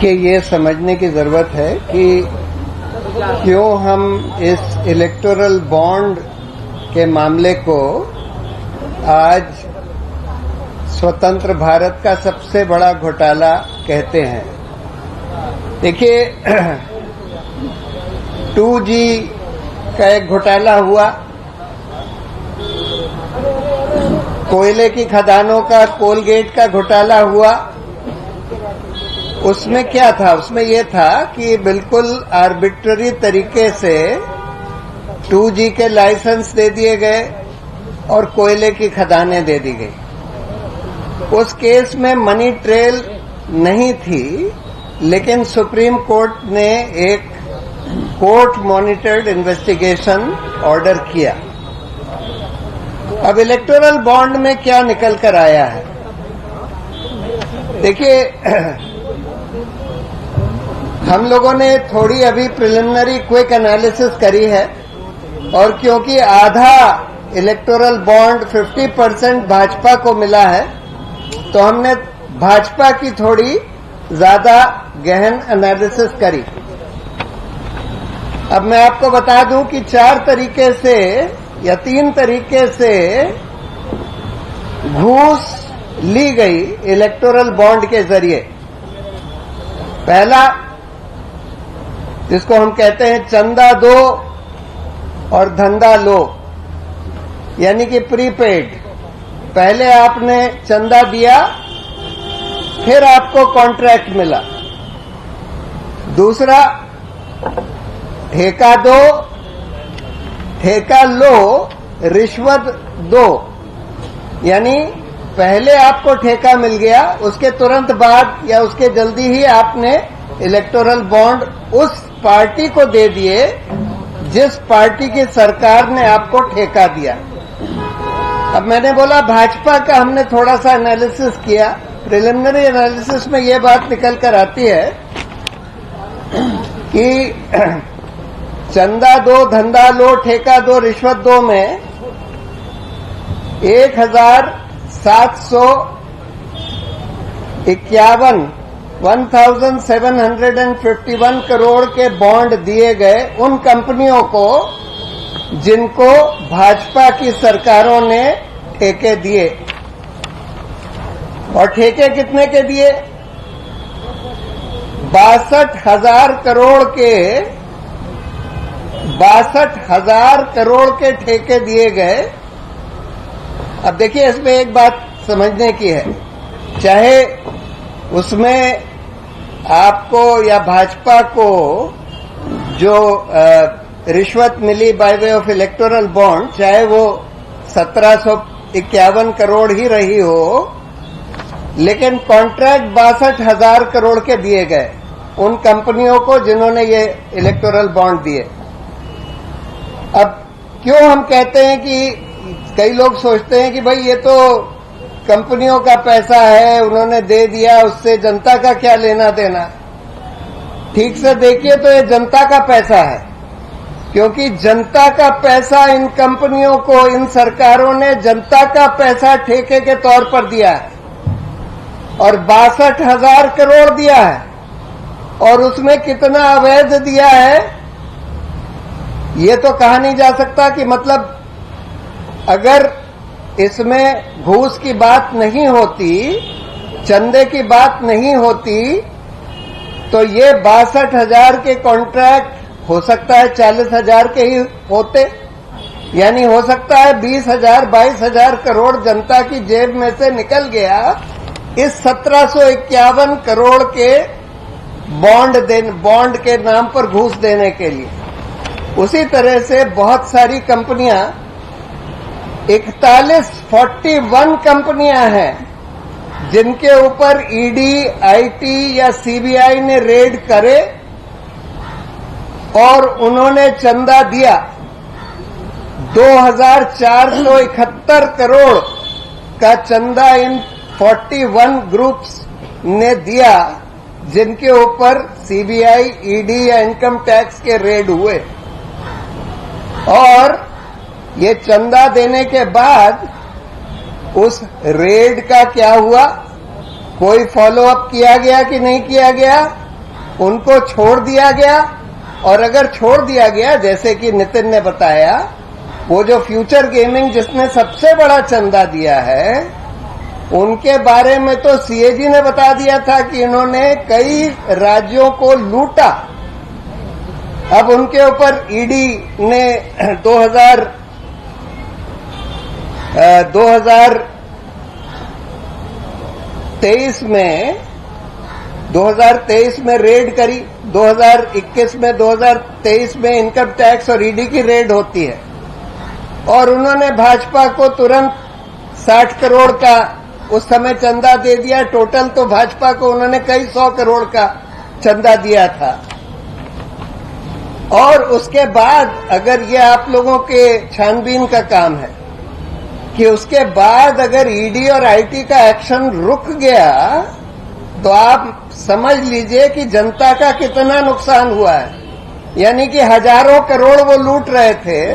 देखिए, ये समझने की जरूरत है कि क्यों हम इस इलेक्टोरल बॉन्ड के मामले को आज स्वतंत्र भारत का सबसे बड़ा घोटाला कहते हैं। देखिए, 2G का एक घोटाला हुआ, कोयले की खदानों का, कोलगेट का घोटाला हुआ। उसमें क्या था? उसमें ये था कि बिल्कुल आर्बिट्ररी तरीके से 2G के लाइसेंस दे दिए गए और कोयले की खदानें दे दी गई। उस केस में मनी ट्रेल नहीं थी, लेकिन सुप्रीम कोर्ट ने एक कोर्ट मॉनिटर्ड इन्वेस्टिगेशन ऑर्डर किया। अब इलेक्टोरल बॉन्ड में क्या निकल कर आया है? देखिए, हम लोगों ने थोड़ी अभी प्रिलिमिनरी क्विक एनालिसिस करी है, और क्योंकि आधा इलेक्टोरल बॉन्ड 50% भाजपा को मिला है, तो हमने भाजपा की थोड़ी ज्यादा गहन एनालिसिस करी। अब मैं आपको बता दूं कि 4 तरीके से या 3 तरीके से घूस ली गई इलेक्टोरल बॉन्ड के जरिए। पहला, जिसको हम कहते हैं चंदा दो और धंधा लो, यानी कि प्रीपेड। पहले आपने चंदा दिया, फिर आपको कॉन्ट्रैक्ट मिला। दूसरा, ठेका दो, ठेका लो, रिश्वत दो, यानी पहले आपको ठेका मिल गया, उसके तुरंत बाद या उसके जल्दी ही आपने इलेक्टोरल बॉन्ड उस पार्टी को दे दिए जिस पार्टी की सरकार ने आपको ठेका दिया। अब मैंने बोला भाजपा का हमने थोड़ा सा एनालिसिस किया। प्रिलिमिनरी एनालिसिस में ये बात निकल कर आती है कि चंदा दो, धंधा लो, ठेका दो, रिश्वत दो में 1751 करोड़ के बॉन्ड दिए गए उन कंपनियों को जिनको भाजपा की सरकारों ने ठेके दिए। और ठेके कितने के दिए? 62,000 करोड़ के ठेके दिए गए। अब देखिए, इसमें एक बात समझने की है, चाहे उसमें आपको या भाजपा को जो रिश्वत मिली by way of electoral bond, चाहे वो 1751 करोड़ ही रही हो, लेकिन कॉन्ट्रैक्ट 62,000 करोड़ के दिए गए उन कंपनियों को जिन्होंने ये इलेक्टोरल बॉन्ड दिए। अब क्यों हम कहते हैं कि कई लोग सोचते हैं कि भाई ये तो कंपनियों का पैसा है, उन्होंने दे दिया, उससे जनता का क्या लेना देना। ठीक से देखिए तो ये जनता का पैसा है, क्योंकि जनता का पैसा इन कंपनियों को, इन सरकारों ने जनता का पैसा ठेके के तौर पर दिया है और 62,000 करोड़ दिया है। और उसमें कितना अवैध दिया है ये तो कहा नहीं जा सकता। कि मतलब अगर इसमें घूस की बात नहीं होती, चंदे की बात नहीं होती, तो ये 62,000 के कॉन्ट्रैक्ट हो सकता है 40,000 के ही होते, यानी हो सकता है 20,000 22,000 करोड़ जनता की जेब में से निकल गया इस 1751 करोड़ के बॉन्ड के नाम पर घूस देने के लिए। उसी तरह से बहुत सारी कंपनियां, 41 कंपनियां हैं जिनके ऊपर ईडी, आईटी या सीबीआई ने रेड करे और उन्होंने चंदा दिया। 2,471 करोड़ का चंदा इन 41 ग्रुप्स ने दिया, जिनके ऊपर सीबीआई, ईडी या इनकम टैक्स के रेड हुए। और ये चंदा देने के बाद उस रेड का क्या हुआ? कोई फॉलो अप किया गया कि नहीं किया गया? उनको छोड़ दिया गया। और अगर छोड़ दिया गया, जैसे कि नितिन ने बताया, वो जो फ्यूचर गेमिंग जिसने सबसे बड़ा चंदा दिया है, उनके बारे में तो सीएजी ने बता दिया था कि इन्होंने कई राज्यों को लूटा। अब उनके ऊपर ईडी ने 2023 में रेड करी, 2021 में 2023 में इनकम टैक्स और ईडी की रेड होती है, और उन्होंने भाजपा को तुरंत 60 करोड़ का उस समय चंदा दे दिया। टोटल तो भाजपा को उन्होंने कई 100 करोड़ का चंदा दिया था। और उसके बाद अगर ये आप लोगों के छानबीन का काम है कि उसके बाद अगर ईडी और आईटी का एक्शन रुक गया, तो आप समझ लीजिए कि जनता का कितना नुकसान हुआ है। यानी कि हजारों करोड़ वो लूट रहे थे,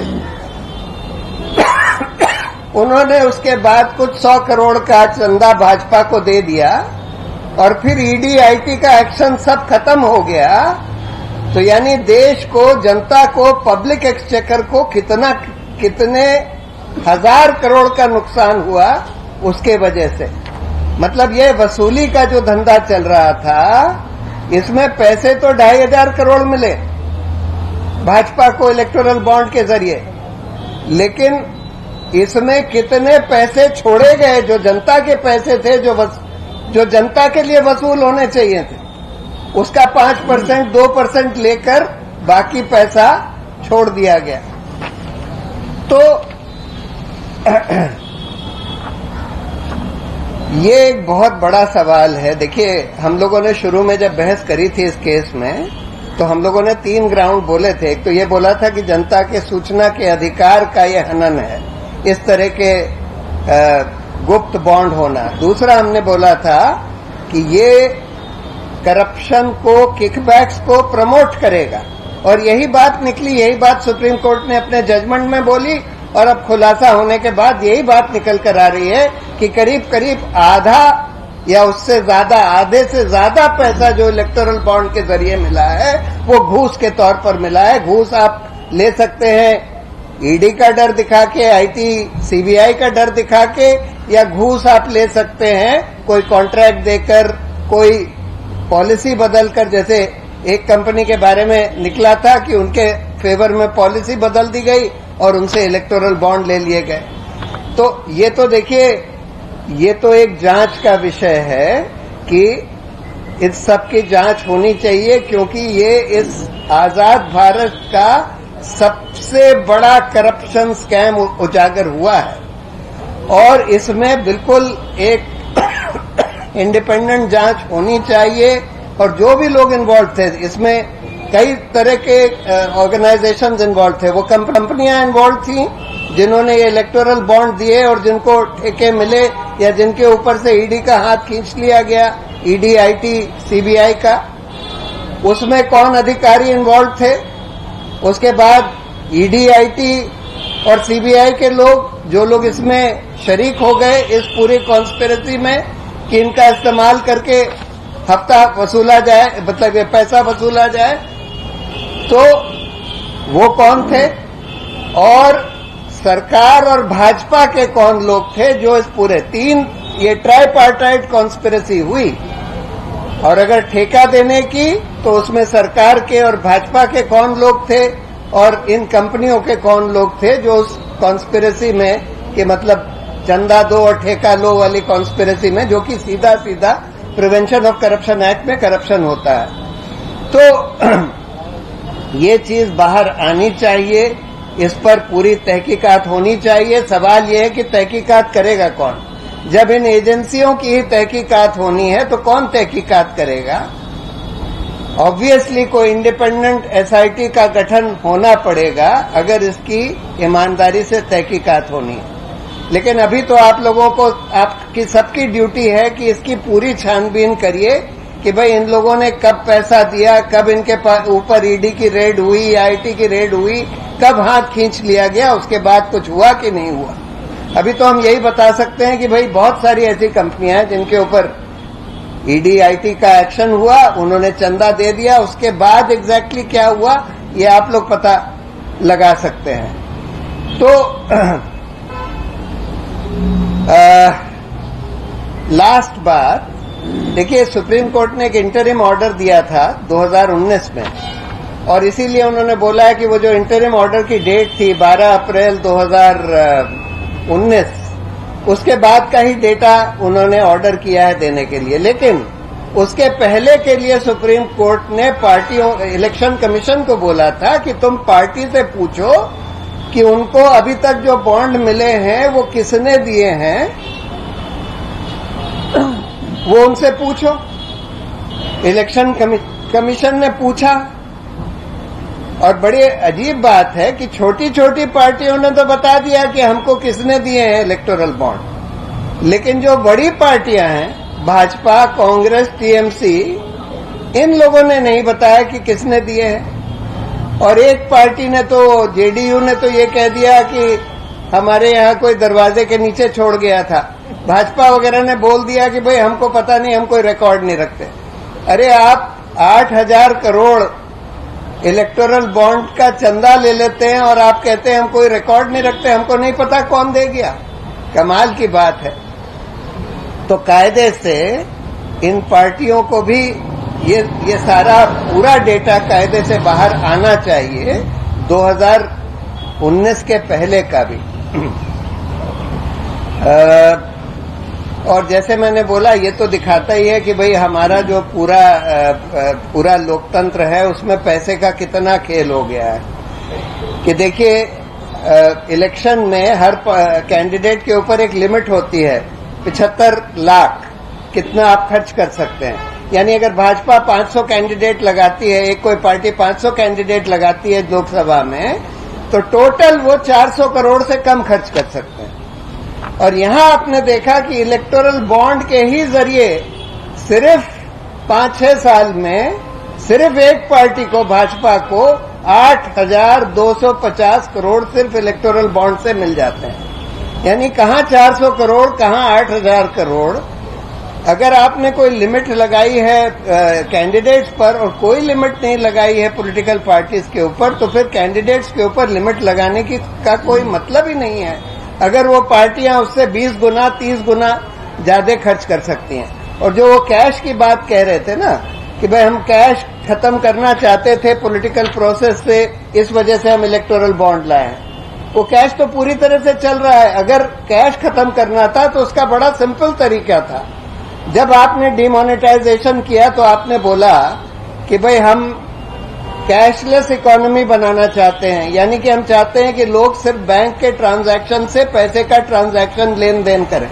उन्होंने उसके बाद कुछ 100 करोड़ का चंदा भाजपा को दे दिया, और फिर ईडी आईटी का एक्शन सब खत्म हो गया। तो यानी देश को, जनता को, पब्लिक एक्सचेकर को कितने हजार करोड़ का नुकसान हुआ उसके वजह से। मतलब ये वसूली का जो धंधा चल रहा था, इसमें पैसे तो 2,500 करोड़ मिले भाजपा को इलेक्टोरल बॉन्ड के जरिए, लेकिन इसमें कितने पैसे छोड़े गए जो जनता के पैसे थे, जो जनता के लिए वसूल होने चाहिए थे, उसका 5%, 2% लेकर बाकी पैसा छोड़ दिया गया। तो ये एक बहुत बड़ा सवाल है। देखिए, हम लोगों ने शुरू में जब बहस करी थी इस केस में, तो हम लोगों ने 3 ग्राउंड बोले थे। एक तो ये बोला था कि जनता के सूचना के अधिकार का ये हनन है, इस तरह के गुप्त बॉन्ड होना। दूसरा हमने बोला था कि ये करप्शन को, किकबैक्स को प्रमोट करेगा, और यही बात निकली, यही बात सुप्रीम कोर्ट ने अपने जजमेंट में बोली, और अब खुलासा होने के बाद यही बात निकल कर आ रही है कि करीब करीब आधा या उससे ज्यादा, आधे से ज्यादा पैसा जो इलेक्टोरल बॉन्ड के जरिए मिला है, वो घूस के तौर पर मिला है। घूस आप ले सकते हैं ईडी का डर दिखा के, आईटी सीबीआई का डर दिखा के, या घूस आप ले सकते हैं कोई कॉन्ट्रैक्ट देकर, कोई पॉलिसी बदलकर। जैसे एक कंपनी के बारे में निकला था कि उनके फेवर में पॉलिसी बदल दी गई और उनसे इलेक्टोरल बॉन्ड ले लिए गए। तो ये तो देखिए, ये तो एक जांच का विषय है कि इस सब की जांच होनी चाहिए, क्योंकि ये इस आजाद भारत का सबसे बड़ा करप्शन स्कैम उजागर हुआ है, और इसमें बिल्कुल एक इंडिपेंडेंट जांच होनी चाहिए। और जो भी लोग इन्वॉल्व थे, इसमें कई तरह के ऑर्गेनाइजेशंस इन्वॉल्व थे, वो कंपनियां इन्वॉल्व थी जिन्होंने ये इलेक्टोरल बॉन्ड दिए और जिनको ठेके मिले, या जिनके ऊपर से ईडी का हाथ खींच लिया गया, ईडी, आईटी, सीबीआई का। उसमें कौन अधिकारी इन्वॉल्व थे, उसके बाद ईडी, आईटी और सीबीआई के लोग, जो लोग इसमें शरीक हो गए इस पूरी कॉन्स्पिरेसी में कि इनका इस्तेमाल करके हफ्ता वसूला जाए, मतलब ये पैसा वसूला जाए, तो वो कौन थे, और सरकार और भाजपा के कौन लोग थे जो इस पूरे ये ट्राइपार्टाइट कॉन्स्पिरेसी हुई। और अगर ठेका देने की, तो उसमें सरकार के और भाजपा के कौन लोग थे, और इन कंपनियों के कौन लोग थे जो उस कॉन्स्पिरेसी में, कि मतलब चंदा दो और ठेका लो वाली कॉन्स्पिरेसी में, जो कि सीधा सीधा प्रिवेंशन ऑफ करप्शन एक्ट में करप्शन होता है। तो ये चीज बाहर आनी चाहिए, इस पर पूरी तहकीकात होनी चाहिए। सवाल ये है कि तहकीकात करेगा कौन? जब इन एजेंसियों की ही तहकीकात होनी है, तो कौन तहकीकात करेगा? ऑब्वियसली कोई इंडिपेंडेंट एसआईटी का गठन होना पड़ेगा अगर इसकी ईमानदारी से तहकीकात होनी है। लेकिन अभी तो आप लोगों को, आपकी सबकी ड्यूटी है कि इसकी पूरी छानबीन करिए कि भाई इन लोगों ने कब पैसा दिया, कब इनके ऊपर ईडी की रेड हुई, आईटी की रेड हुई, कब हाथ खींच लिया गया, उसके बाद कुछ हुआ कि नहीं हुआ। अभी तो हम यही बता सकते हैं कि भाई बहुत सारी ऐसी कंपनियां हैं जिनके ऊपर ईडीआईटी का एक्शन हुआ, उन्होंने चंदा दे दिया, उसके बाद एग्जैक्टली क्या हुआ ये आप लोग पता लगा सकते हैं। तो लास्ट बात देखिए, सुप्रीम कोर्ट ने एक इंटरिम ऑर्डर दिया था 2019 में, और इसीलिए उन्होंने बोला है कि वो जो इंटरिम ऑर्डर की डेट थी 12 अप्रैल 2019, उसके बाद का ही डेटा उन्होंने ऑर्डर किया है देने के लिए। लेकिन उसके पहले के लिए सुप्रीम कोर्ट ने पार्टियों, इलेक्शन कमीशन को बोला था कि तुम पार्टी से पूछो कि उनको अभी तक जो बॉन्ड मिले हैं वो किसने दिए हैं, वो उनसे पूछो। इलेक्शन कमीशन ने पूछा, और बड़ी अजीब बात है कि छोटी छोटी पार्टियों ने तो बता दिया कि हमको किसने दिए हैं इलेक्टोरल बॉन्ड, लेकिन जो बड़ी पार्टियां हैं भाजपा, कांग्रेस, टीएमसी, इन लोगों ने नहीं बताया कि किसने दिए हैं। और एक पार्टी ने तो, जेडीयू ने तो ये कह दिया कि हमारे यहाँ कोई दरवाजे के नीचे छोड़ गया था। भाजपा वगैरह ने बोल दिया कि भाई हमको पता नहीं, हम कोई रिकॉर्ड नहीं रखते। अरे आप 8,000 करोड़ इलेक्टोरल बॉन्ड का चंदा ले लेते हैं और आप कहते हैं हम कोई रिकॉर्ड नहीं रखते, हमको नहीं पता कौन दे गया। कमाल की बात है। तो कायदे से इन पार्टियों को भी ये सारा पूरा डेटा कायदे से बाहर आना चाहिए, 2019 के पहले का भी। और जैसे मैंने बोला, ये तो दिखाता ही है कि भाई हमारा जो पूरा लोकतंत्र है उसमें पैसे का कितना खेल हो गया है। कि देखिए, इलेक्शन में हर कैंडिडेट के ऊपर एक लिमिट होती है, 75 लाख कितना आप खर्च कर सकते हैं। यानी अगर भाजपा 500 कैंडिडेट लगाती है, एक कोई पार्टी 500 कैंडिडेट लगाती है लोकसभा में, तो टोटल वो 400 करोड़ से कम खर्च कर सकते हैं। और यहां आपने देखा कि इलेक्टोरल बॉन्ड के ही जरिए सिर्फ 5-6 साल में सिर्फ एक पार्टी को, भाजपा को 8,250 करोड़ सिर्फ इलेक्टोरल बॉन्ड से मिल जाते हैं। यानी कहां 400 करोड़, कहां 8,000 करोड़। अगर आपने कोई लिमिट लगाई है कैंडिडेट्स पर और कोई लिमिट नहीं लगाई है पॉलिटिकल पार्टीज के ऊपर, तो फिर कैंडिडेट्स के ऊपर लिमिट लगाने का कोई मतलब ही नहीं है। अगर वो पार्टियां उससे 20 गुना 30 गुना ज्यादा खर्च कर सकती हैं। और जो वो कैश की बात कह रहे थे ना कि भाई हम कैश खत्म करना चाहते थे पॉलिटिकल प्रोसेस से, इस वजह से हम इलेक्टोरल बॉन्ड लाए हैं, वो कैश तो पूरी तरह से चल रहा है। अगर कैश खत्म करना था तो उसका बड़ा सिंपल तरीका था। जब आपने डिमोनेटाइजेशन किया तो आपने बोला कि भाई हम कैशलेस इकोनॉमी बनाना चाहते हैं, यानी कि हम चाहते हैं कि लोग सिर्फ बैंक के ट्रांजैक्शन से पैसे का ट्रांजैक्शन लेन देन करें।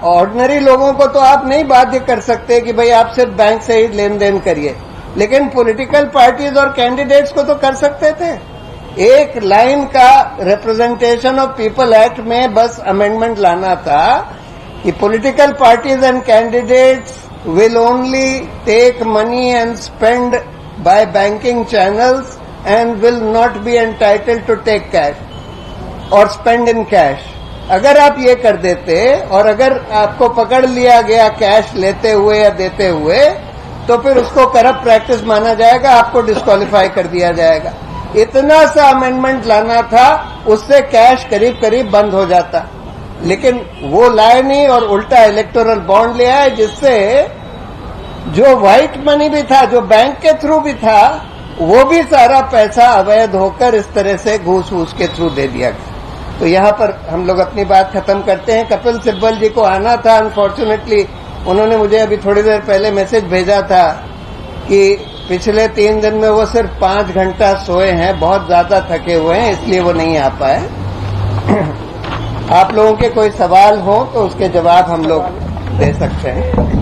ऑर्डिनरी लोगों को तो आप नहीं बाध्य कर सकते कि भाई आप सिर्फ बैंक से ही लेन देन करिए, लेकिन पॉलिटिकल पार्टीज और कैंडिडेट्स को तो कर सकते थे। एक लाइन का रिप्रेजेंटेशन ऑफ पीपल एक्ट में बस अमेंडमेंट लाना था कि political parties and candidates will only take money and spend by banking channels and will not be entitled to take cash or spend in cash। अगर आप ये कर देते और अगर आपको पकड़ लिया गया कैश लेते हुए या देते हुए, तो फिर उसको करप्ट प्रैक्टिस माना जाएगा, आपको डिस्क्वालीफाई कर दिया जाएगा। इतना सा अमेंडमेंट लाना था, उससे कैश करीब करीब बंद हो जाता। लेकिन वो लाए नहीं और उल्टा इलेक्टोरल बॉन्ड ले आए, जिससे जो व्हाइट मनी भी था, जो बैंक के थ्रू भी था, वो भी सारा पैसा अवैध होकर इस तरह से घूस वूस के थ्रू दे दिया गया। तो यहाँ पर हम लोग अपनी बात खत्म करते हैं। कपिल सिब्बल जी को आना था, अनफॉर्चुनेटली उन्होंने मुझे अभी थोड़ी देर पहले मैसेज भेजा था कि पिछले 3 दिन में वो सिर्फ 5 घंटा सोए हैं, बहुत ज्यादा थके हुए हैं, इसलिए वो नहीं आ पाए। आप लोगों के कोई सवाल हो तो उसके जवाब हम लोग दे सकते हैं,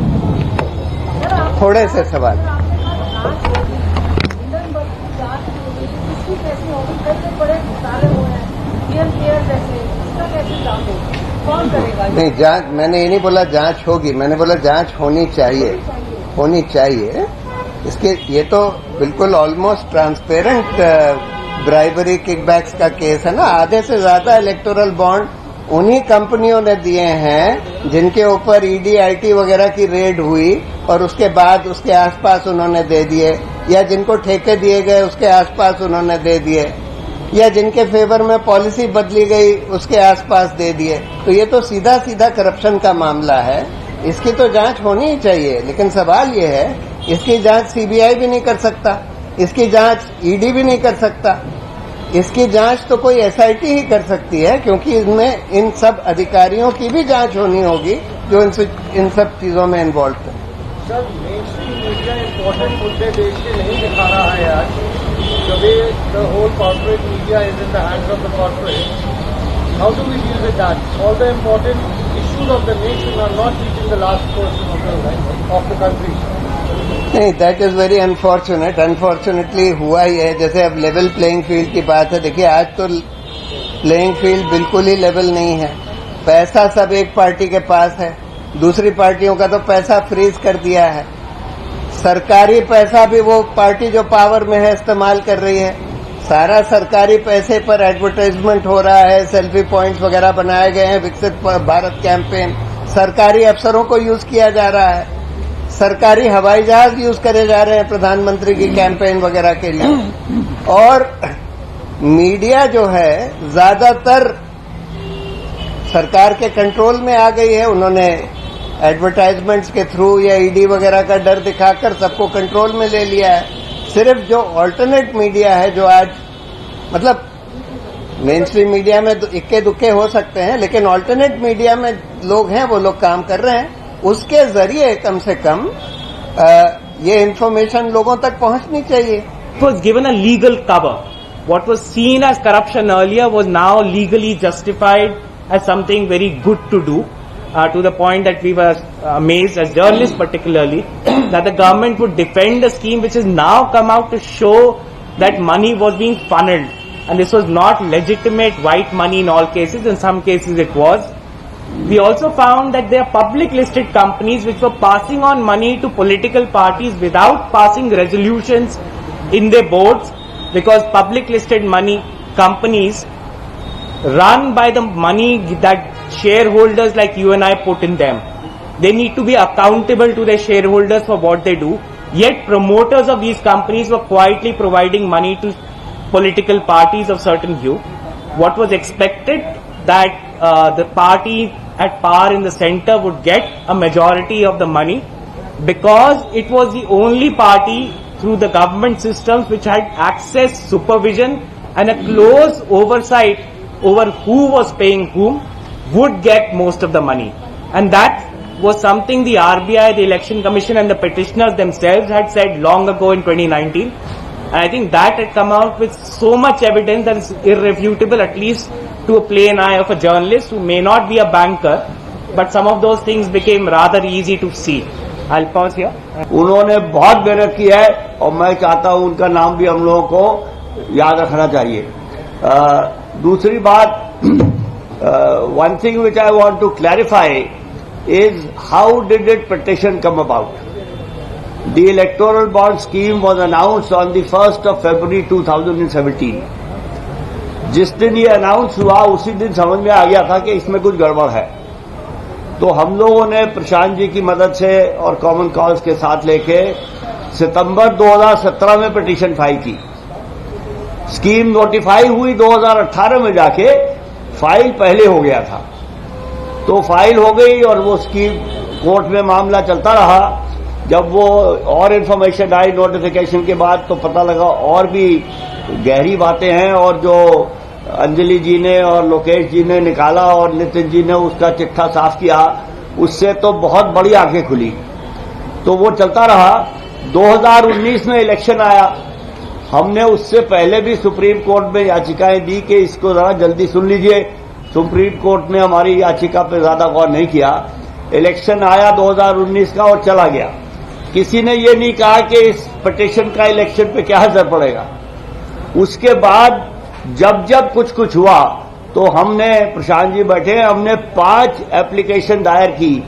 थोड़े से सवाल। नहीं, जांच, मैंने ये नहीं बोला जांच होगी, मैंने बोला जांच होनी चाहिए। इसके ये तो बिल्कुल ऑलमोस्ट ट्रांसपेरेंट ब्राइबरी किकबैक्स का केस है ना। आधे से ज्यादा इलेक्टोरल बॉन्ड उन्हीं कंपनियों ने दिए हैं जिनके ऊपर ईडी आईटी वगैरह की रेड हुई और उसके बाद उसके आसपास उन्होंने दे दिए, या जिनको ठेके दिए गए उसके आसपास उन्होंने दे दिए, या जिनके फेवर में पॉलिसी बदली गई उसके आसपास दे दिए। तो ये तो सीधा सीधा करप्शन का मामला है, इसकी तो जांच होनी ही चाहिए। लेकिन सवाल ये है, इसकी जांच सीबीआई भी नहीं कर सकता, इसकी जांच ईडी भी नहीं कर सकता, इसकी जांच तो कोई एसआईटी ही कर सकती है, क्योंकि इसमें इन सब अधिकारियों की भी जांच होनी होगी जो इन सब चीजों में इन्वॉल्व थे। सर, मेनस्ट्रीम मीडिया इम्पोर्टेंट मुद्दे देश के नहीं दिखा रहा है आज। The way the whole corporate media is in the hands of the corporate. How do we deal with that? All the important issues of the nation are not reaching the last person of the country. नहीं, that is very unfortunate. Unfortunately हुआ ही है। जैसे अब level playing field की बात है, देखिए आज तो प्लेइंग फील्ड बिल्कुल ही लेवल नहीं है। पैसा सब एक पार्टी के पास है, दूसरी पार्टियों का तो पैसा फ्रीज कर दिया है। सरकारी पैसा भी वो पार्टी जो पावर में है इस्तेमाल कर रही है। सारा सरकारी पैसे पर एडवर्टाइजमेंट हो रहा है, सेल्फी पॉइंट्स वगैरह बनाए गए हैं, विकसित भारत कैंपेन सरकारी अफसरों को यूज किया जा रहा है, सरकारी हवाई जहाज यूज करे जा रहे हैं प्रधानमंत्री की कैंपेन वगैरह के लिए। और मीडिया जो है ज्यादातर सरकार के कंट्रोल में आ गई है। उन्होंने एडवर्टाइजमेंट्स के थ्रू या ईडी वगैरह का डर दिखाकर सबको कंट्रोल में ले लिया है। सिर्फ जो ऑल्टरनेट मीडिया है, जो आज मतलब मेन स्ट्रीम मीडिया में इक्के दुक्के हो सकते हैं, लेकिन ऑल्टरनेट मीडिया में लोग हैं, वो लोग काम कर रहे हैं, उसके जरिए कम से कम ये इंफॉर्मेशन लोगों तक पहुंचनी चाहिए। It was given a legal cover. What was seen as corruption earlier was now legally justified as something very good to do, to the point that we were amazed as journalists particularly that the government would defend a scheme which has now come out to show that money was being funneled, and this was not legitimate white money in all cases. In some cases it was. We also found that there are public listed companies which were passing on money to political parties without passing resolutions in their boards, because public listed money companies run by the money that shareholders like you and I put in them. They need to be accountable to their shareholders for what they do. Yet promoters of these companies were quietly providing money to political parties of certain view. What was expected that the party at power in the center would get a majority of the money, because it was the only party through the government systems which had access, supervision and a close oversight over who was paying whom, would get most of the money. And that was something the RBI, the Election Commission and the petitioners themselves had said long ago in 2019. And I think that had come out with so much evidence that is irrefutable, at least to a plain eye of a journalist who may not be a banker, but some of those things became rather easy to see. I'll pause here. उन्होंने बहुत मेहनत की है और मैं चाहता हूं उनका नाम भी हम लोगों को याद रखना चाहिए। दूसरी बात, one thing which I want to clarify is how did it petition come about? The electoral bond scheme was announced on the 1st of February 2017. जिस दिन ये अनाउंस हुआ उसी दिन समझ में आ गया था कि इसमें कुछ गड़बड़ है। तो हम लोगों ने प्रशांत जी की मदद से और कॉमन कॉज के साथ लेके सितंबर 2017 में पिटीशन फाइल की। स्कीम नोटिफाई हुई 2018 में, जाके फाइल पहले हो गया था। तो फाइल हो गई और वो स्कीम कोर्ट में मामला चलता रहा। जब वो और इन्फॉर्मेशन आई नोटिफिकेशन के बाद तो पता लगा और भी गहरी बातें हैं, और जो अंजलि जी ने और लोकेश जी ने निकाला और नितिन जी ने उसका चिट्ठा साफ किया, उससे तो बहुत बड़ी आंखें खुली। तो वो चलता रहा। 2019 में इलेक्शन आया। हमने उससे पहले भी सुप्रीम कोर्ट में याचिकाएं दी कि इसको जरा जल्दी सुन लीजिए। सुप्रीम कोर्ट ने हमारी याचिका पर ज्यादा गौर नहीं किया। इलेक्शन आया 2019 का और चला गया। किसी ने ये नहीं कहा कि इस पिटीशन का इलेक्शन पे क्या असर पड़ेगा। उसके बाद जब जब कुछ हुआ तो हमने, प्रशांत जी बैठे, हमने 5 एप्लीकेशन दायर की।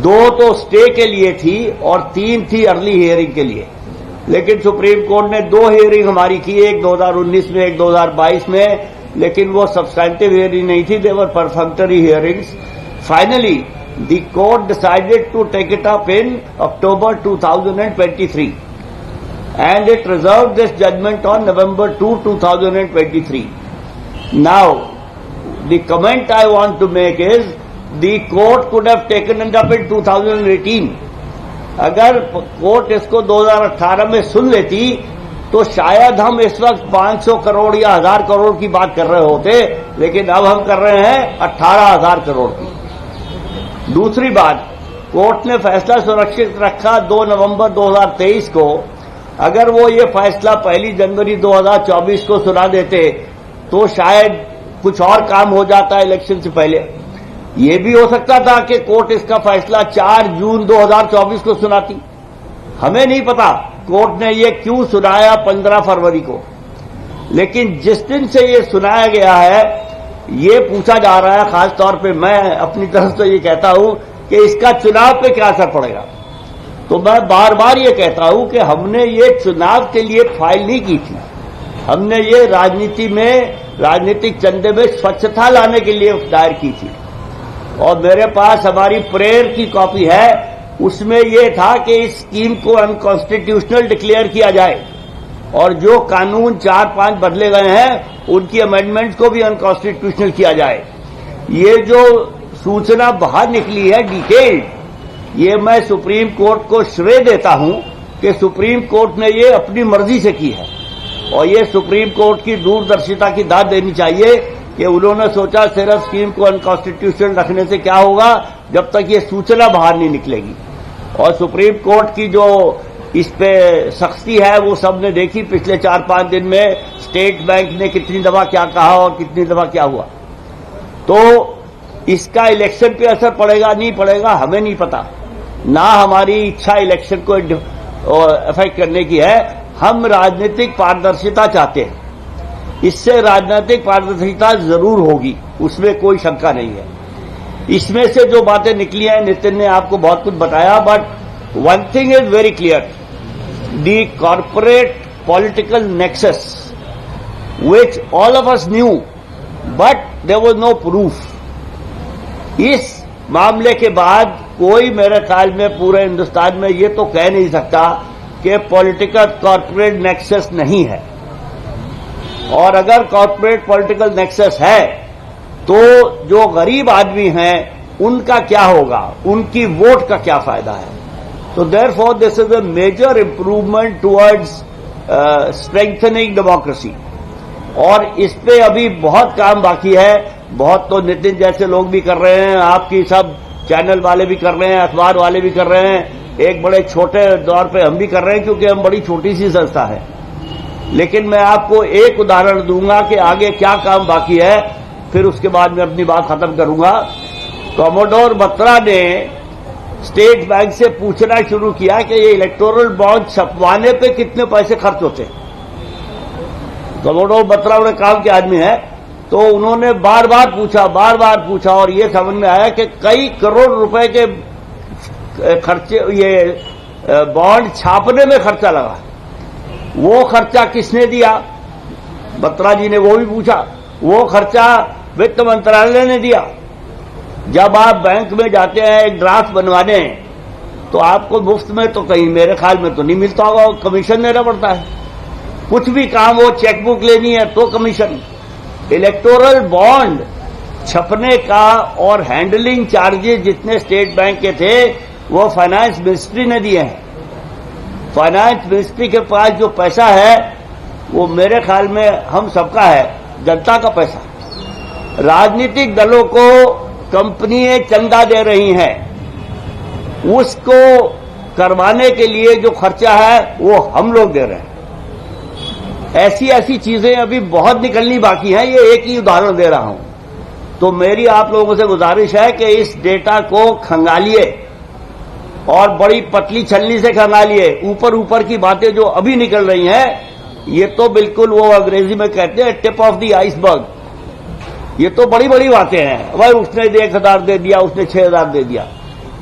2 तो स्टे के लिए थी और 3 थी अर्ली हियरिंग के लिए। लेकिन सुप्रीम कोर्ट ने 2 हियरिंग हमारी की, एक 2019 में, एक 2022 में। लेकिन वो सब्सटैंटिव हियरिंग नहीं थी, there were perfunctory hearings. Finally the court decided to take it up in October 2023 and it reserved this judgment on November 2, 2023. Now, the comment I want to make is the court could have taken it up in 2018. अगर court इसको 2018 में सुन लेती तो शायद हम इस वक्त 500 करोड़ या 1000 करोड़ की बात कर रहे होते, लेकिन अब हम कर रहे हैं 18,000 करोड़ की. दूसरी बात, कोर्ट ने फैसला सुरक्षित रखा 2 नवंबर 2023 को. अगर वो ये फैसला 1 जनवरी 2024 को सुना देते तो शायद कुछ और काम हो जाता इलेक्शन से पहले. ये भी हो सकता था कि कोर्ट इसका फैसला 4 जून 2024 को सुनाती. हमें नहीं पता कोर्ट ने ये क्यों सुनाया 15 फरवरी को, लेकिन जिस दिन से ये सुनाया गया है ये पूछा जा रहा है, खासतौर पे मैं अपनी तरफ से ये कहता हूं कि इसका चुनाव पे क्या असर पड़ेगा. तो मैं बार बार ये कहता हूं कि हमने ये चुनाव के लिए फाइल नहीं की थी, हमने ये राजनीति में, राजनीतिक चंदे में स्वच्छता लाने के लिए दायर की थी. और मेरे पास हमारी प्रेयर की कॉपी है, उसमें यह था कि इस स्कीम को अनकॉन्स्टिट्यूशनल डिक्लेयर किया जाए और जो कानून 4-5 बदले गए हैं उनकी अमेंडमेंट को भी अनकॉन्स्टिट्यूशनल किया जाए. ये जो सूचना बाहर निकली है डिटेल्ड, ये मैं सुप्रीम कोर्ट को श्रेय देता हूं कि सुप्रीम कोर्ट ने ये अपनी मर्जी से की है. और ये सुप्रीम कोर्ट की दूरदर्शिता की दाद देनी चाहिए कि उन्होंने सोचा सिर्फ स्कीम को अनकॉन्स्टिट्यूशनल रखने से क्या होगा जब तक ये सूचना बाहर नहीं निकलेगी. और सुप्रीम कोर्ट की जो इस पे सख्ती है वो सबने देखी पिछले 4-5 दिन में. स्टेट बैंक ने कितनी दफा क्या कहा और कितनी दफा क्या हुआ. तो इसका इलेक्शन पे असर पड़ेगा नहीं पड़ेगा हमें नहीं पता, ना हमारी इच्छा इलेक्शन को अफेक्ट करने की है. हम राजनीतिक पारदर्शिता चाहते हैं, इससे राजनीतिक पारदर्शिता जरूर होगी, उसमें कोई शंका नहीं है. इसमें से जो बातें निकली हैं, नितिन ने आपको बहुत कुछ बताया, but one thing is very clear, the corporate political nexus which all of us knew but there was no proof. इस मामले के बाद कोई मेरे ख्याल में पूरे हिंदुस्तान में ये तो कह नहीं सकता कि पॉलिटिकल कॉर्पोरेट नेक्सस नहीं है. और अगर कॉर्पोरेट पॉलिटिकल नेक्सस है तो जो गरीब आदमी हैं उनका क्या होगा, उनकी वोट का क्या फायदा है. तो therefore this is a major improvement towards strengthening democracy. और इस पे अभी बहुत काम बाकी है. बहुत तो नितिन जैसे लोग भी कर रहे हैं, आपकी सब चैनल वाले भी कर रहे हैं, अखबार वाले भी कर रहे हैं, एक बड़े छोटे दौर पे हम भी कर रहे हैं क्योंकि हम बड़ी छोटी सी संस्था है. लेकिन मैं आपको एक उदाहरण दूंगा कि आगे क्या काम बाकी है, फिर उसके बाद मैं अपनी बात खत्म करूंगा. कॉमोडोर बत्रा ने स्टेट बैंक से पूछना शुरू किया कि ये इलेक्टोरल बॉन्ड छपवाने पे कितने पैसे खर्च होते. कॉमोडोर बत्रा बड़े काम के आदमी है, तो उन्होंने बार बार पूछा और ये समझ में आया कि कई करोड़ रुपए के खर्चे, ये बॉन्ड छापने में खर्चा लगा. वो खर्चा किसने दिया, बत्रा जी ने वो भी पूछा. वो खर्चा वित्त मंत्रालय ने दिया. जब आप बैंक में जाते हैं एक ड्राफ्ट बनवाने तो आपको मुफ्त में तो कहीं मेरे ख्याल में तो नहीं मिलता होगा, कमीशन देना पड़ता है. कुछ भी काम हो, चेकबुक लेनी है तो कमीशन. इलेक्टोरल बॉन्ड छपने का और हैंडलिंग चार्जेस जितने स्टेट बैंक के थे वो फाइनेंस मिनिस्ट्री ने दिए हैं. फाइनेंस मिनिस्ट्री के पास जो पैसा है वो मेरे ख्याल में हम सबका है, जनता का पैसा. राजनीतिक दलों को कंपनियां चंदा दे रही हैं, उसको करवाने के लिए जो खर्चा है वो हम लोग दे रहे हैं. ऐसी ऐसी चीजें अभी बहुत निकलनी बाकी हैं. ये एक ही उदाहरण दे रहा हूं. तो मेरी आप लोगों से गुजारिश है कि इस डेटा को खंगालिए और बड़ी पतली छलनी से खंगालिए. ऊपर ऊपर की बातें जो अभी निकल रही हैं ये तो बिल्कुल वो अंग्रेजी में कहते हैं टिप ऑफ द आइसबर्ग. ये तो बड़ी बड़ी बातें हैं, भाई उसने 1,000 दे दिया, उसने 6,000 दे दिया.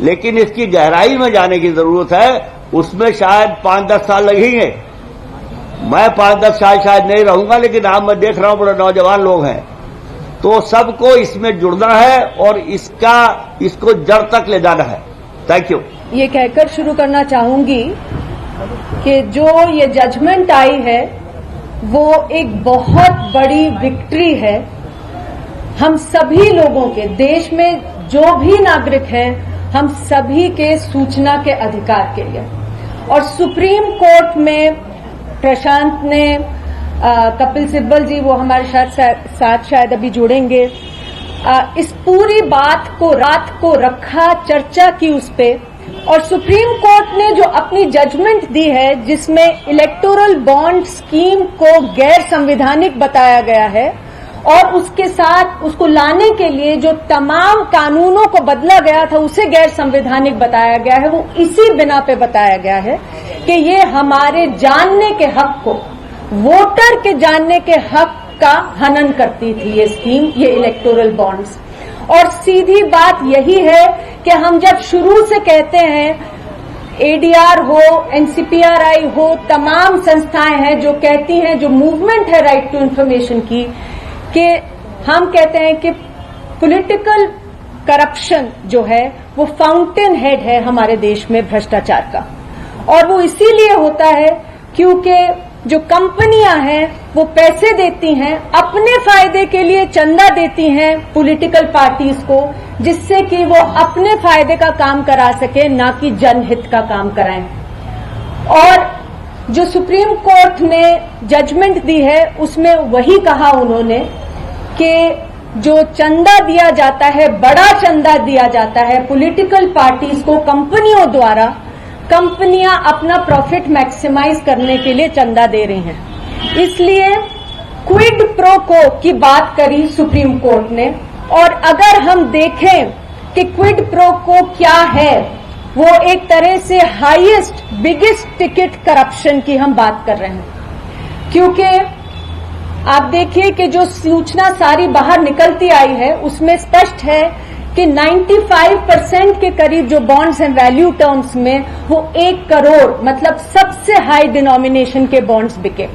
लेकिन इसकी गहराई में जाने की जरूरत है. उसमें शायद 5-10 साल लगेंगे. मैं 5-10 साल शायद नहीं रहूंगा, लेकिन आप मैं देख रहा हूं बड़े नौजवान लोग हैं, तो सबको इसमें जुड़ना है और इसको जड़ तक ले जाना है। Thank you. ये कहकर शुरू करना चाहूंगी कि जो ये जजमेंट आई है वो एक बहुत बड़ी विक्ट्री है हम सभी लोगों के, देश में जो भी नागरिक हैं हम सभी के सूचना के अधिकार के लिए। और सुप्रीम कोर्ट में प्रशांत ने, कपिल सिब्बल जी वो हमारे साथ शायद अभी जुड़ेंगे, इस पूरी बात को रात को रखा, चर्चा की उस पे, और सुप्रीम कोर्ट ने जो अपनी जजमेंट दी है जिसमें इलेक्टोरल बॉन्ड स्कीम को गैर संवैधानिक बताया गया है और उसके साथ उसको लाने के लिए जो तमाम कानूनों को बदला गया था उसे गैर संवैधानिक बताया गया है, वो इसी बिना पे बताया गया है कि ये हमारे जानने के हक को, वोटर के जानने के हक का हनन करती थी ये स्कीम, ये इलेक्टोरल बॉन्ड्स। और सीधी बात यही है कि हम जब शुरू से कहते हैं, एडीआर हो, एनसीपीआरआई हो, तमाम संस्थाएं हैं जो कहती हैं, जो मूवमेंट है राइट टू इंफॉर्मेशन की, कि हम कहते हैं कि पॉलिटिकल करप्शन जो है वो फाउंटेन हेड है हमारे देश में भ्रष्टाचार का। और वो इसीलिए होता है क्योंकि जो कंपनियां हैं वो पैसे देती हैं, अपने फायदे के लिए चंदा देती हैं पॉलिटिकल पार्टीज को, जिससे कि वो अपने फायदे का काम करा सके, ना कि जनहित का काम कराएं। और जो सुप्रीम कोर्ट ने जजमेंट दी है उसमें वही कहा उन्होंने कि जो चंदा दिया जाता है, बड़ा चंदा दिया जाता है पॉलिटिकल पार्टीज को कंपनियों द्वारा, कंपनियां अपना प्रॉफिट मैक्सिमाइज करने के लिए चंदा दे रही हैं। इसलिए क्विड प्रो को की बात करी सुप्रीम कोर्ट ने। और अगर हम देखें कि क्विड प्रो को क्या है, वो एक तरह से हाईएस्ट, बिगेस्ट टिकट करप्शन की हम बात कर रहे हैं। क्योंकि आप देखिए कि जो सूचना सारी बाहर निकलती आई है उसमें स्पष्ट है कि 95% के करीब जो बॉन्ड्स हैं वैल्यू टर्म्स में, वो 1 करोड़ मतलब सबसे हाई डिनोमिनेशन के बॉन्ड्स बिके।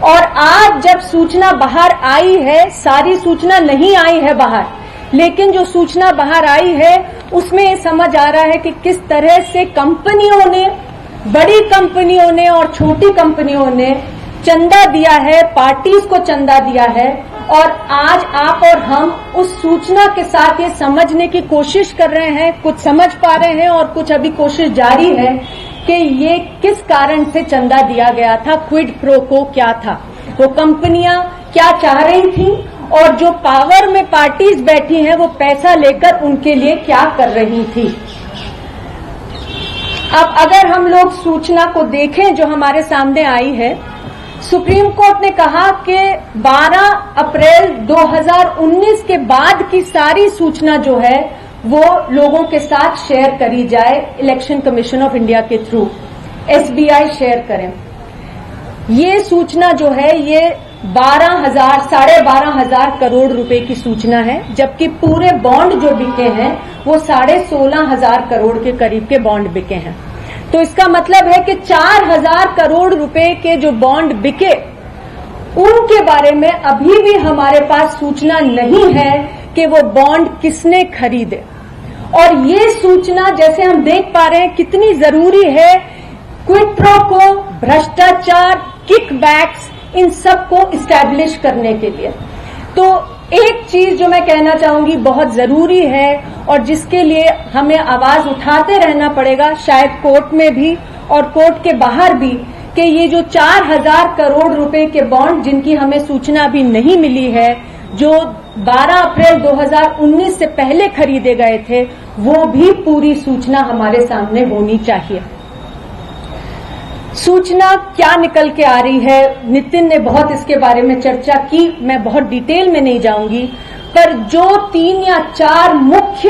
और आज जब सूचना बाहर आई है, सारी सूचना नहीं आई है बाहर, लेकिन जो सूचना बाहर आई है उसमें ये समझ आ रहा है कि किस तरह से कंपनियों ने, बड़ी कंपनियों ने और छोटी कंपनियों ने चंदा दिया है, पार्टीज को चंदा दिया है। और आज आप और हम उस सूचना के साथ ये समझने की कोशिश कर रहे हैं, कुछ समझ पा रहे हैं और कुछ अभी कोशिश जारी है कि ये किस कारण से चंदा दिया गया था, क्विड प्रो को क्या था, वो कंपनियां क्या चाह रही थी और जो पावर में पार्टीज बैठी हैं वो पैसा लेकर उनके लिए क्या कर रही थी। अब अगर हम लोग सूचना को देखें जो हमारे सामने आई है, सुप्रीम कोर्ट ने कहा कि 12 अप्रैल 2019 के बाद की सारी सूचना जो है वो लोगों के साथ शेयर करी जाए, इलेक्शन कमीशन ऑफ इंडिया के थ्रू, एसबीआई शेयर करें। ये सूचना जो है ये 12,500 करोड़ रुपए की सूचना है, जबकि पूरे बॉन्ड जो बिके हैं वो 16,500 करोड़ के करीब के बॉन्ड बिके हैं। तो इसका मतलब है कि 4,000 करोड़ रुपए के जो बॉन्ड बिके उनके बारे में अभी भी हमारे पास सूचना नहीं है कि वो बॉन्ड किसने खरीदे। और ये सूचना जैसे हम देख पा रहे हैं कितनी जरूरी है क्विड प्रो को, भ्रष्टाचार, किकबैक्स, इन सब को इस्टेब्लिश करने के लिए। तो एक चीज जो मैं कहना चाहूंगी बहुत जरूरी है और जिसके लिए हमें आवाज उठाते रहना पड़ेगा, शायद कोर्ट में भी और कोर्ट के बाहर भी, कि ये जो 4,000 करोड़ रुपए के बॉन्ड जिनकी हमें सूचना अभी नहीं मिली है, जो 12 अप्रैल 2019 से पहले खरीदे गए थे, वो भी पूरी सूचना हमारे सामने होनी चाहिए। सूचना क्या निकल के आ रही है, नितिन ने बहुत इसके बारे में चर्चा की, मैं बहुत डिटेल में नहीं जाऊंगी, पर जो 3 या 4 मुख्य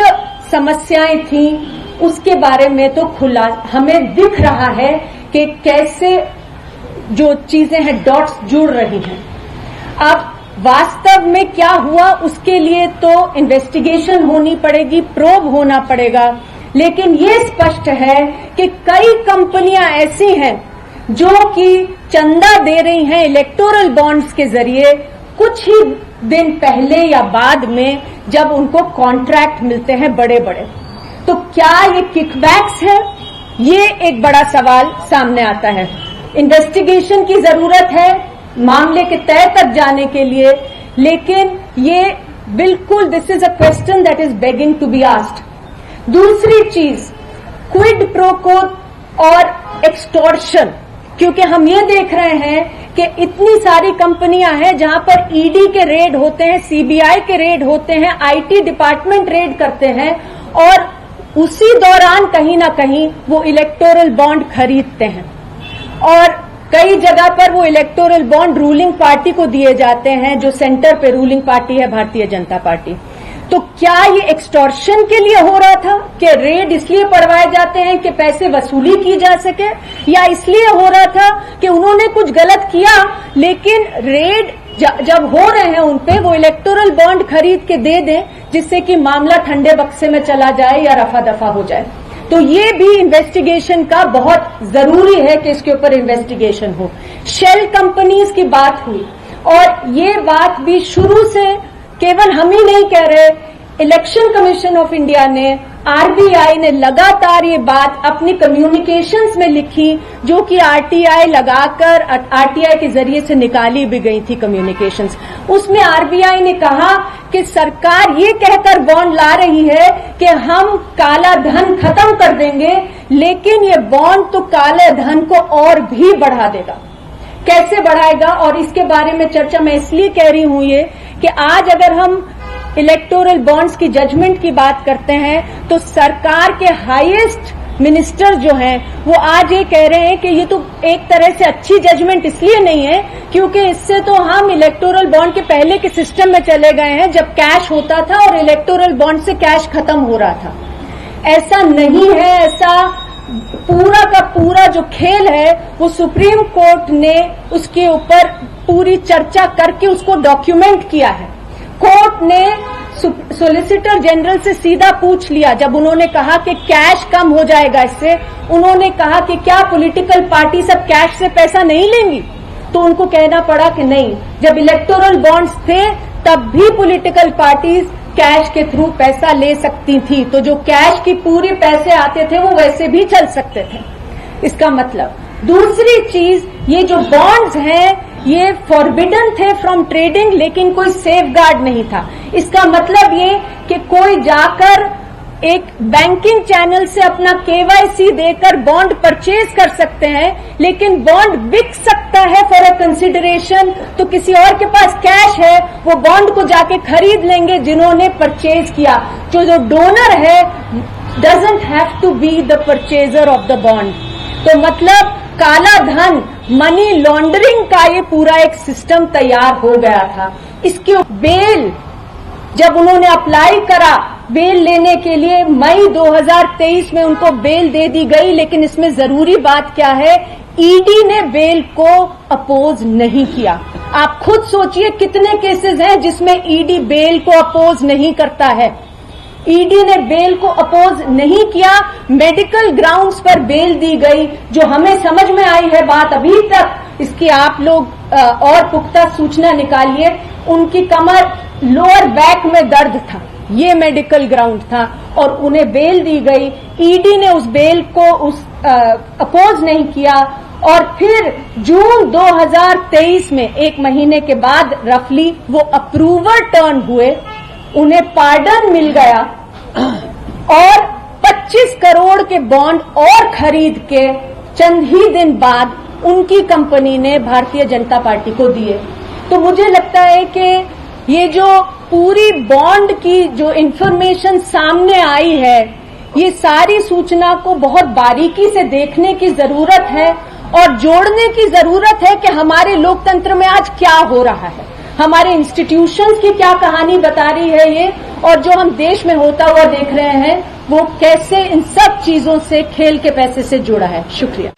समस्याएं थी उसके बारे में तो खुला हमें दिख रहा है कि कैसे जो चीजें हैं डॉट्स जुड़ रही हैं। अब वास्तव में क्या हुआ उसके लिए तो इन्वेस्टिगेशन होनी पड़ेगी, प्रोब होना पड़ेगा, लेकिन ये स्पष्ट है कि कई कंपनियां ऐसी हैं जो कि चंदा दे रही हैं इलेक्टोरल बॉन्ड्स के जरिए कुछ ही दिन पहले या बाद में, जब उनको कॉन्ट्रैक्ट मिलते हैं बड़े बड़े। तो क्या ये किकबैक्स है? ये एक बड़ा सवाल सामने आता है। इन्वेस्टिगेशन की जरूरत है मामले के तय तक जाने के लिए, लेकिन ये बिल्कुल this is a question that is begging to be asked. दूसरी चीज, क्विड प्रो को और एक्सटॉर्शन, क्योंकि हम ये देख रहे हैं कि इतनी सारी कंपनियां हैं जहां पर ईडी के रेड होते हैं, सीबीआई के रेड होते हैं, आईटी डिपार्टमेंट रेड करते हैं, और उसी दौरान कहीं ना कहीं वो इलेक्टोरल बॉन्ड खरीदते हैं, और कई जगह पर वो इलेक्टोरल बॉन्ड रूलिंग पार्टी को दिए जाते हैं, जो सेंटर पे रूलिंग पार्टी है भारतीय जनता पार्टी। तो क्या ये एक्सटॉर्शन के लिए हो रहा था कि रेड इसलिए पड़वाए जाते हैं कि पैसे वसूली की जा सके, या इसलिए हो रहा था कि उन्होंने कुछ गलत किया लेकिन रेड जब हो रहे हैं उनपे वो इलेक्टोरल बॉन्ड खरीद के दे दें जिससे कि मामला ठंडे बक्से में चला जाए या रफा दफा हो जाए? तो ये भी इन्वेस्टिगेशन का बहुत जरूरी है कि इसके ऊपर इन्वेस्टिगेशन हो। शेल कंपनीज की बात हुई, और ये बात भी शुरू से केवल हम ही नहीं कह रहे, इलेक्शन कमीशन ऑफ इंडिया ने, आरबीआई ने लगातार ये बात अपनी कम्युनिकेशंस में लिखी, जो कि आरटीआई लगाकर आरटीआई के जरिए से निकाली भी गई थी कम्युनिकेशंस। उसमें आरबीआई ने कहा कि सरकार ये कहकर बॉन्ड ला रही है कि हम काला धन खत्म कर देंगे, लेकिन ये बॉन्ड तो काले धन को और भी बढ़ा देगा। कैसे बढ़ाएगा? और इसके बारे में चर्चा मैं इसलिए कह रही हूं ये कि आज अगर हम इलेक्टोरल बॉन्ड्स की जजमेंट की बात करते हैं तो सरकार के हाईएस्ट मिनिस्टर जो हैं वो आज ये कह रहे हैं कि ये तो एक तरह से अच्छी जजमेंट इसलिए नहीं है क्योंकि इससे तो हम इलेक्टोरल बॉन्ड के पहले के सिस्टम में चले गए हैं जब कैश होता था और इलेक्टोरल बॉन्ड से कैश खत्म हो रहा था। ऐसा नहीं है, ऐसा पूरा का पूरा जो खेल है वो सुप्रीम कोर्ट ने उसके ऊपर पूरी चर्चा करके उसको डॉक्यूमेंट किया है। कोर्ट ने सॉलिसिटर जनरल से सीधा पूछ लिया जब उन्होंने कहा कि कैश कम हो जाएगा इससे, उन्होंने कहा कि क्या पॉलिटिकल पार्टी सब कैश से पैसा नहीं लेंगी? तो उनको कहना पड़ा कि नहीं, जब इलेक्टोरल बॉन्ड्स थे तब भी पॉलिटिकल पार्टीज कैश के थ्रू पैसा ले सकती थी, तो जो कैश की पूरे पैसे आते थे वो वैसे भी चल सकते थे। इसका मतलब दूसरी चीज, ये जो बॉन्ड्स हैं ये फॉरबिडन थे फ्रॉम ट्रेडिंग, लेकिन कोई सेफ गार्ड नहीं था। इसका मतलब ये कि कोई जाकर एक बैंकिंग चैनल से अपना केवाईसी देकर बॉन्ड परचेज कर सकते हैं, लेकिन बॉन्ड बिक सकता है फॉर अ कंसिडरेशन, तो किसी और के पास कैश है वो बॉन्ड को जाके खरीद लेंगे जिन्होंने परचेज किया। जो डोनर है doesn't have to be the purchaser of the bond. तो मतलब काला धन, मनी लॉन्ड्रिंग का ये पूरा एक सिस्टम तैयार हो गया था। इसके बेल जब उन्होंने अप्लाई करा बेल लेने के लिए, मई 2023 में उनको बेल दे दी गई, लेकिन इसमें जरूरी बात क्या है, ईडी ने बेल को अपोज नहीं किया। आप खुद सोचिए कितने केसेस हैं जिसमें ईडी बेल को अपोज नहीं करता है। ईडी ने बेल को अपोज नहीं किया, मेडिकल ग्राउंड्स पर बेल दी गई। जो हमें समझ में आई है बात अभी तक, इसकी आप लोग और पुख्ता सूचना निकालिए, उनकी कमर लोअर बैक में दर्द था, ये मेडिकल ग्राउंड था और उन्हें बेल दी गई। ईडी ने उस बेल को अपोज नहीं किया और फिर जून 2023 में, एक महीने के बाद रफली, वो अप्रूवर टर्न हुए, उन्हें पार्डन मिल गया और 25 करोड़ के बॉन्ड और खरीद के चंद ही दिन बाद उनकी कंपनी ने भारतीय जनता पार्टी को दिए। तो मुझे लगता है कि ये जो पूरी बॉन्ड की जो इंफॉर्मेशन सामने आई है, ये सारी सूचना को बहुत बारीकी से देखने की जरूरत है और जोड़ने की जरूरत है कि हमारे लोकतंत्र में आज क्या हो रहा है, हमारे इंस्टीट्यूशंस की क्या कहानी बता रही है ये, और जो हम देश में होता हुआ देख रहे हैं वो कैसे इन सब चीजों से, खेल के पैसे से जुड़ा है। शुक्रिया।